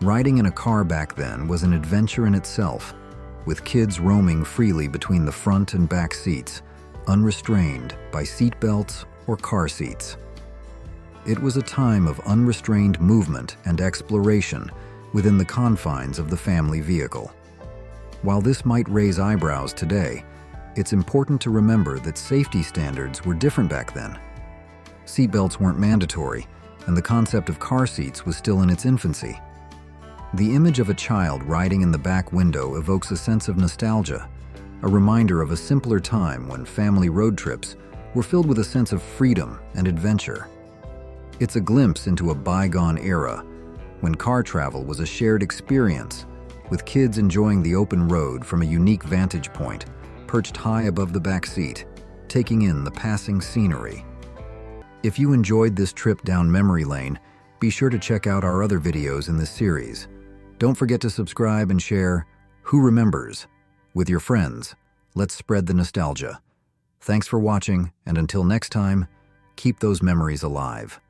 Riding in a car back then was an adventure in itself, with kids roaming freely between the front and back seats, unrestrained by seat belts or car seats. It was a time of unrestrained movement and exploration within the confines of the family vehicle. While this might raise eyebrows today, It's important to remember that safety standards were different back then. Seatbelts weren't mandatory, and the concept of car seats was still in its infancy. The image of a child riding in the back window evokes a sense of nostalgia, a reminder of a simpler time when family road trips were filled with a sense of freedom and adventure. It's a glimpse into a bygone era when car travel was a shared experience, with kids enjoying the open road from a unique vantage point, perched high above the back seat, taking in the passing scenery. If you enjoyed this trip down memory lane, be sure to check out our other videos in this series. Don't forget to subscribe and share Who Remembers with your friends. Let's spread the nostalgia. Thanks for watching, and until next time, keep those memories alive.